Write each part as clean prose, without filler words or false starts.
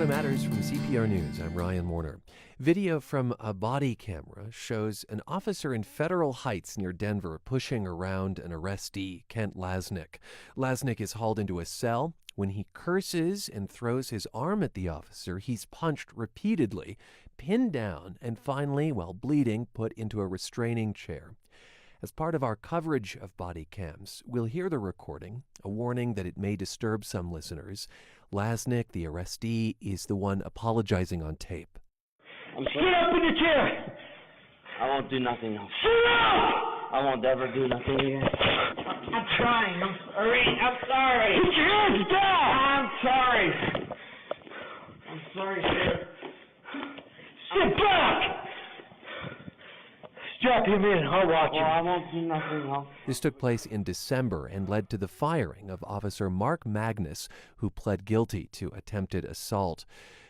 Colorado Matters from CPR News. I'm Ryan Warner. Video from a body camera shows an officer in Federal Heights near Denver pushing around an arrestee, Kent Lasnik. Lasnik is hauled into a cell. When he curses and throws his arm at the officer, he's punched repeatedly, pinned down, and finally, while bleeding, put into a restraining chair. As part of our coverage of body cams, we'll hear the recording, a warning that it may disturb some listeners. Lasnik, the arrestee, is the one apologizing on tape. Get up in the chair! I won't do nothing else. Sit up! I won't ever do nothing again. I'm trying. I'm sorry. Put your hands down! I'm sorry. I'm sorry, sir. Sit back! Strap him in. I'll watch him. I won't do nothing else. This took place in December and led to the firing of Officer Mark Magness, who pled guilty to attempted assault.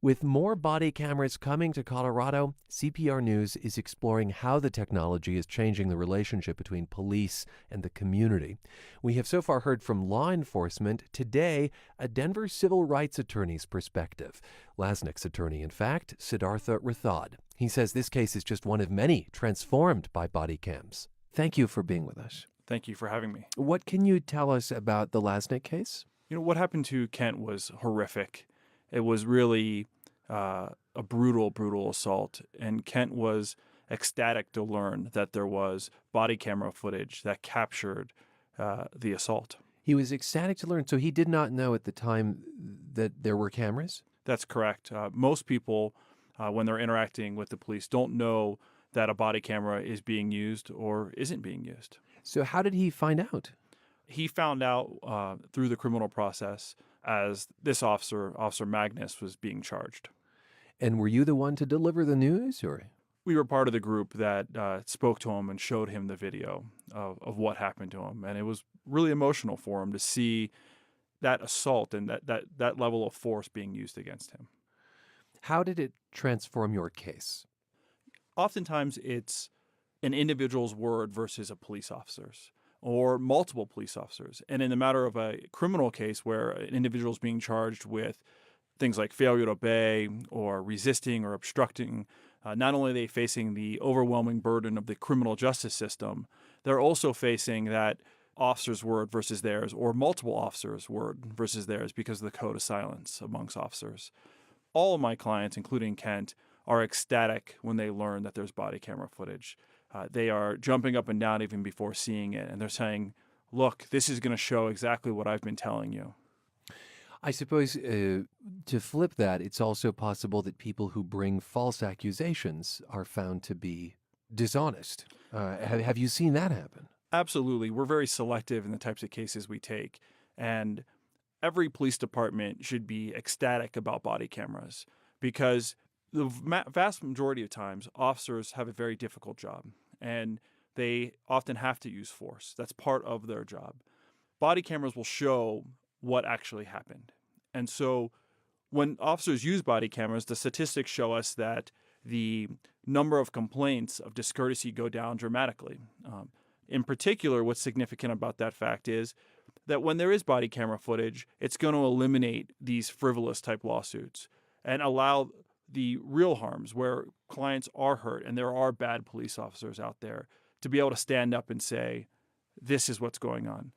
With more body cameras coming to Colorado, CPR News is exploring how the technology is changing the relationship between police and the community. We have so far heard from law enforcement. Today, a Denver civil rights attorney's perspective. Lasnik's attorney, in fact, Siddhartha Rathod. He says this case is just one of many transformed by body cams. Thank you for being with us. Thank you for having me. What can you tell us about the Lasnik case? What happened to Kent was horrific. It was really a brutal assault, and Kent was ecstatic to learn that there was body camera footage that captured the assault. He was ecstatic to learn, so he did not know at the time that there were cameras? That's correct. Most people, when they're interacting with the police, don't know that a body camera is being used or isn't being used. So how did he find out? He found out through the criminal process as this officer, Officer Magness, was being charged. And were you the one to deliver the news, or? We were part of the group that spoke to him and showed him the video of what happened to him. And it was really emotional for him to see that assault and that level of force being used against him. How did it transform your case? Oftentimes, it's an individual's word versus a police officer's, or multiple police officers. And in the matter of a criminal case where an individual is being charged with things like failure to obey or resisting or obstructing, not only are they facing the overwhelming burden of the criminal justice system, they're also facing that officer's word versus theirs, or multiple officers' word versus theirs, because of the code of silence amongst officers. All of my clients, including Kent, are ecstatic when they learn that there's body camera footage. They are jumping up and down even before seeing it, and they're saying, look, this is going to show exactly what I've been telling you. I suppose to flip that, it's also possible that people who bring false accusations are found to be dishonest. Have you seen that happen? Absolutely. We're very selective in the types of cases we take, and every police department should be ecstatic about body cameras because the vast majority of times, officers have a very difficult job, and they often have to use force. That's part of their job. Body cameras will show what actually happened. And so when officers use body cameras, the statistics show us that the number of complaints of discourtesy go down dramatically. In particular, what's significant about that fact is that when there is body camera footage, it's going to eliminate these frivolous type lawsuits and allow the real harms where clients are hurt and there are bad police officers out there to be able to stand up and say, this is what's going on.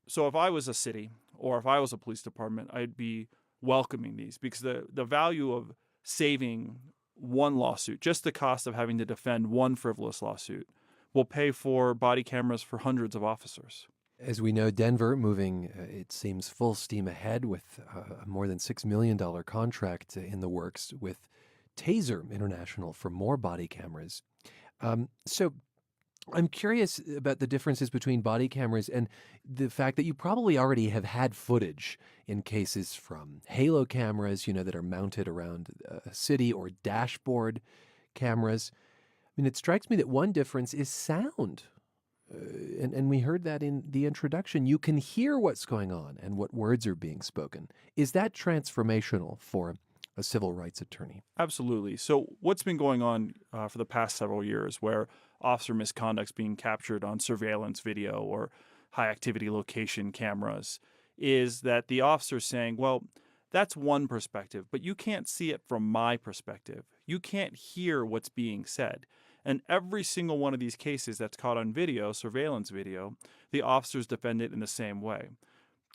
So if I was a city or if I was a police department, I'd be welcoming these because the value of saving one lawsuit, just the cost of having to defend one frivolous lawsuit, will pay for body cameras for hundreds of officers. As we know, Denver moving, it seems, full steam ahead with a more than $6 million contract in the works with Taser International for more body cameras. So I'm curious about the differences between body cameras and the fact that you probably already have had footage in cases from halo cameras, that are mounted around a city, or dashboard cameras. I mean, it strikes me that one difference is sound. And we heard that in the introduction. You can hear what's going on and what words are being spoken. Is that transformational for a civil rights attorney? Absolutely. So what's been going on for the past several years where officer misconduct's being captured on surveillance video or high-activity location cameras is that the officer's saying, well, That's one perspective, but you can't see it from my perspective. You can't hear what's being said. And every single one of these cases that's caught on video, surveillance video, the officers defend it in the same way.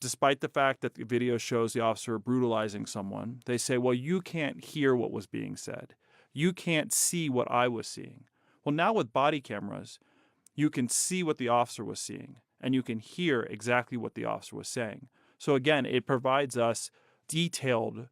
Despite the fact that the video shows the officer brutalizing someone, they say, well, you can't hear what was being said. You can't see what I was seeing. Well, now with body cameras, you can see what the officer was seeing, and you can hear exactly what the officer was saying. So again, it provides us detailed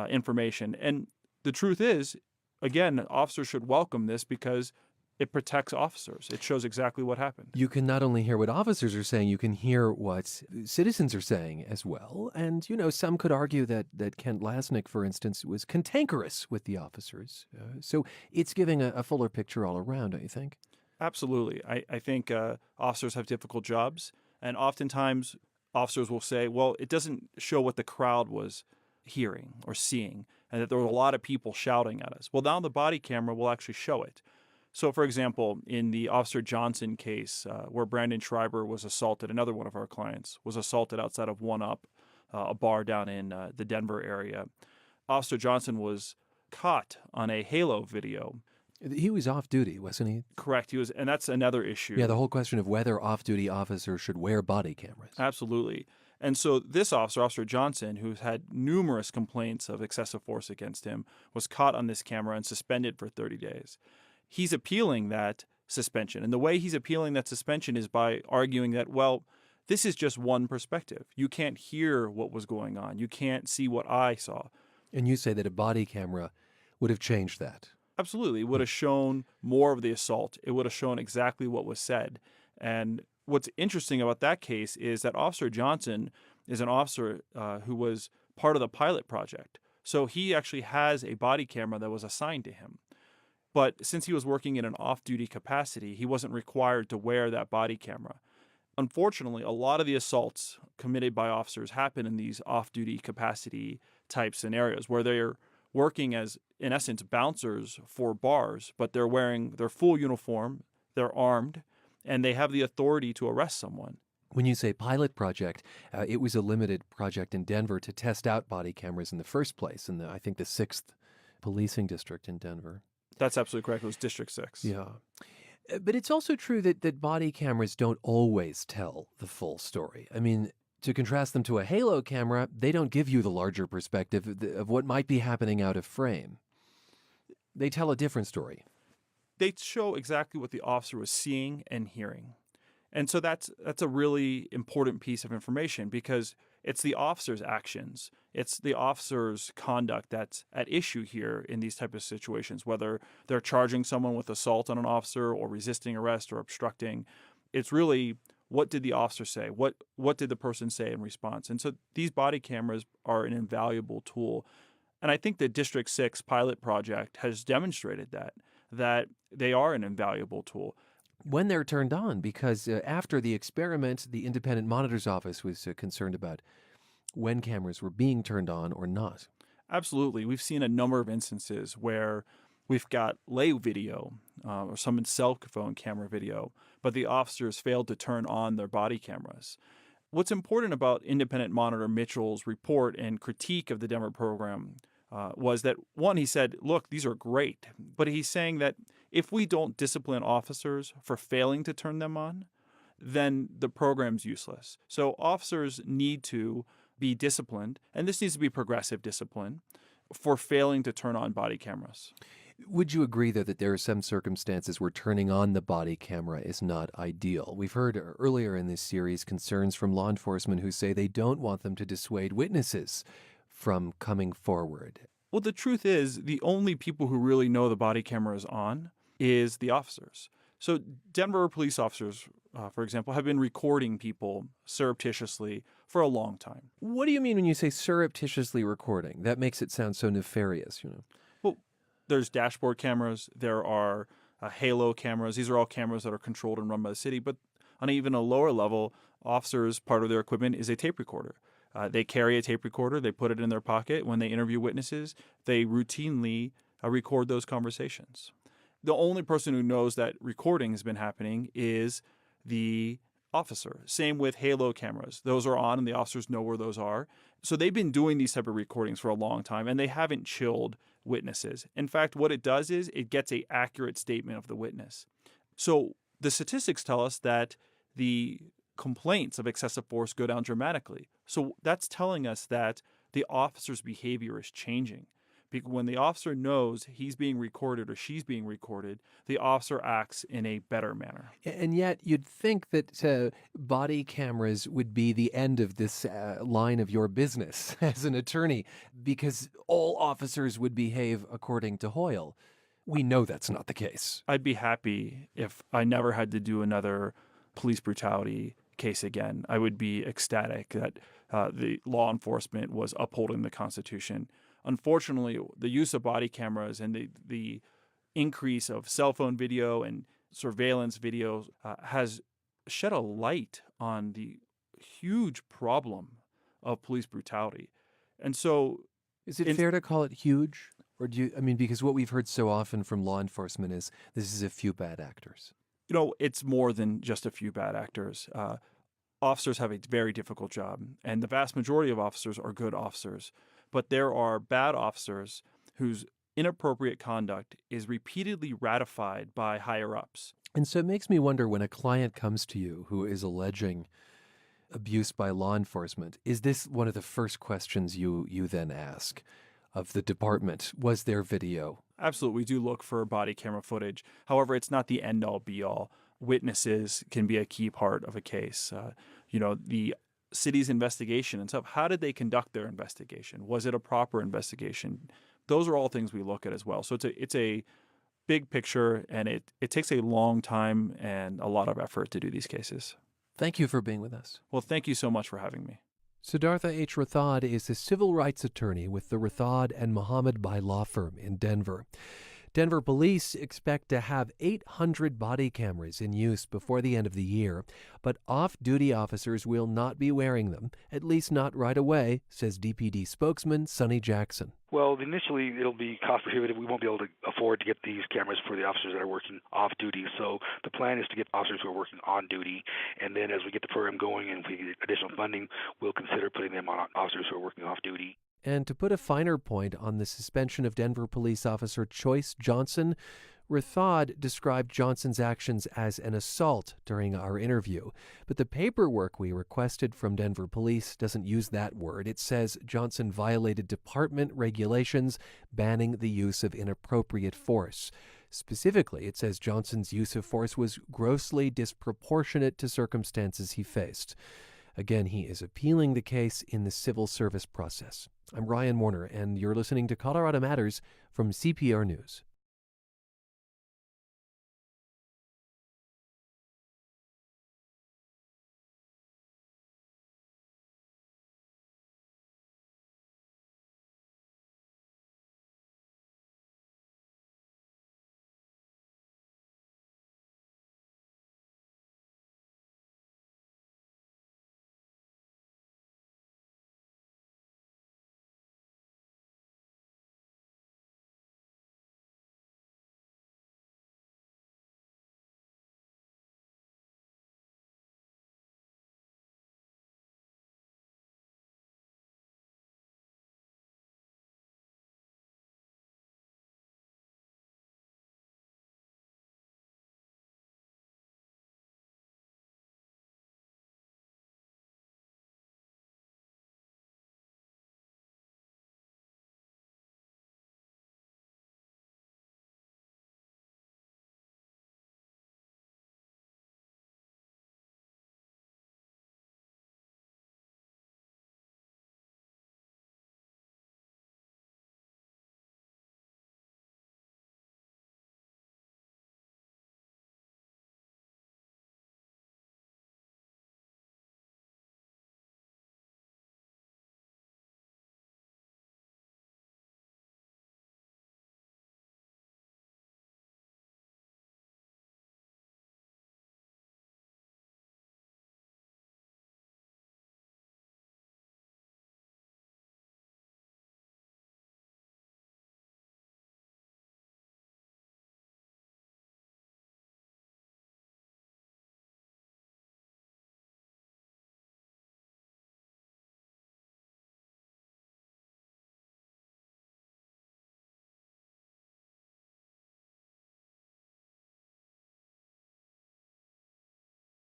information. And the truth is, again, officers should welcome this because it protects officers. It shows exactly what happened. You can not only hear what officers are saying, you can hear what citizens are saying as well. And, some could argue that Kent Lasnik, for instance, was cantankerous with the officers. So it's giving a fuller picture all around, don't you think? Absolutely. I think officers have difficult jobs, and oftentimes officers will say, well, it doesn't show what the crowd was hearing or seeing, and that there were a lot of people shouting at us. Well, now the body camera will actually show it. So, for example, in the Officer Johnson case, where Brandon Schreiber was assaulted, another one of our clients was assaulted outside of One Up, a bar down in the Denver area. Officer Johnson was caught on a Halo video. He was off duty, wasn't he? Correct. He was, and that's another issue. Yeah, the whole question of whether off-duty officers should wear body cameras. Absolutely. And so this officer, Officer Johnson, who's had numerous complaints of excessive force against him, was caught on this camera and suspended for 30 days. He's appealing that suspension. And the way he's appealing that suspension is by arguing that, well, this is just one perspective. You can't hear what was going on. You can't see what I saw. And you say that a body camera would have changed that. Absolutely. It would have shown more of the assault. It would have shown exactly what was said. And what's interesting about that case is that Officer Johnson is an officer who was part of the pilot project. So he actually has a body camera that was assigned to him. But since he was working in an off-duty capacity, he wasn't required to wear that body camera. Unfortunately, a lot of the assaults committed by officers happen in these off-duty capacity type scenarios where they're working as, in essence, bouncers for bars, but they're wearing their full uniform, they're armed, and they have the authority to arrest someone. When you say pilot project, it was a limited project in Denver to test out body cameras in the first place, in I think the 6th policing district in Denver. That's absolutely correct. It was District 6. Yeah. But it's also true that body cameras don't always tell the full story. I mean, to contrast them to a Halo camera, they don't give you the larger perspective of what might be happening out of frame. They tell a different story. They show exactly what the officer was seeing and hearing. And so that's a really important piece of information because it's the officer's actions. It's the officer's conduct that's at issue here in these type of situations, whether they're charging someone with assault on an officer or resisting arrest or obstructing. It's really, what did the officer say? What did the person say in response? And so these body cameras are an invaluable tool. And I think the District 6 pilot project has demonstrated that they are an invaluable tool. When they're turned on, because after the experiment, the Independent Monitor's Office was concerned about when cameras were being turned on or not. Absolutely. We've seen a number of instances where we've got lay video or some cell phone camera video, but the officers failed to turn on their body cameras. What's important about Independent Monitor Mitchell's report and critique of the Denver program was that, one, he said, look, these are great, but he's saying that if we don't discipline officers for failing to turn them on, then the program's useless. So officers need to be disciplined, and this needs to be progressive discipline, for failing to turn on body cameras. Would you agree, though, that there are some circumstances where turning on the body camera is not ideal? We've heard earlier in this series concerns from law enforcement who say they don't want them to dissuade witnesses from coming forward. Well, the truth is, the only people who really know the body camera is on is the officers. So Denver police officers, for example, have been recording people surreptitiously for a long time. What do you mean when you say surreptitiously recording? That makes it sound so nefarious, Well, there's dashboard cameras, there are Halo cameras. These are all cameras that are controlled and run by the city. But on even a lower level, officers, part of their equipment is a tape recorder. They carry a tape recorder. They put it in their pocket. When they interview witnesses, they routinely record those conversations. The only person who knows that recording has been happening is the officer. Same with halo cameras. Those are on and the officers know where those are. So they've been doing these type of recordings for a long time, and they haven't chilled witnesses. In fact, what it does is it gets an accurate statement of the witness. So the statistics tell us that the complaints of excessive force go down dramatically. So that's telling us that the officer's behavior is changing. Because when the officer knows he's being recorded or she's being recorded, the officer acts in a better manner. And yet you'd think that body cameras would be the end of this line of your business as an attorney, because all officers would behave according to Hoyle. We know that's not the case. I'd be happy if I never had to do another police brutality case again. I would be ecstatic that the law enforcement was upholding the Constitution. Unfortunately, the use of body cameras and the increase of cell phone video and surveillance videos has shed a light on the huge problem of police brutality. And so, is it fair to call it huge? Or because what we've heard so often from law enforcement is this is a few bad actors. It's more than just a few bad actors. Officers have a very difficult job, and the vast majority of officers are good officers. But there are bad officers whose inappropriate conduct is repeatedly ratified by higher-ups. And so it makes me wonder, when a client comes to you who is alleging abuse by law enforcement, is this one of the first questions you then ask of the department? Was there video? Absolutely. We do look for body camera footage. However, it's not the end-all, be-all. Witnesses can be a key part of a case. The city's investigation and stuff. How did they conduct their investigation? Was it a proper investigation? Those are all things we look at as well. So it's a big picture, and it takes a long time and a lot of effort to do these cases. Thank you for being with us. Well, thank you so much for having me. Siddhartha H. Rathod is a civil rights attorney with the Rathod and Mohammed Bai law firm in Denver. Denver police expect to have 800 body cameras in use before the end of the year, but off-duty officers will not be wearing them, at least not right away, says DPD spokesman Sonny Jackson. Well, initially it'll be cost prohibitive. We won't be able to afford to get these cameras for the officers that are working off duty. So the plan is to get officers who are working on duty, and then as we get the program going and if we get additional funding, we'll consider putting them on officers who are working off duty. And to put a finer point on the suspension of Denver police officer Choice Johnson, Rathod described Johnson's actions as an assault during our interview. But the paperwork we requested from Denver police doesn't use that word. It says Johnson violated department regulations banning the use of inappropriate force. Specifically, it says Johnson's use of force was grossly disproportionate to circumstances he faced. Again, he is appealing the case in the civil service process. I'm Ryan Warner, and you're listening to Colorado Matters from CPR News.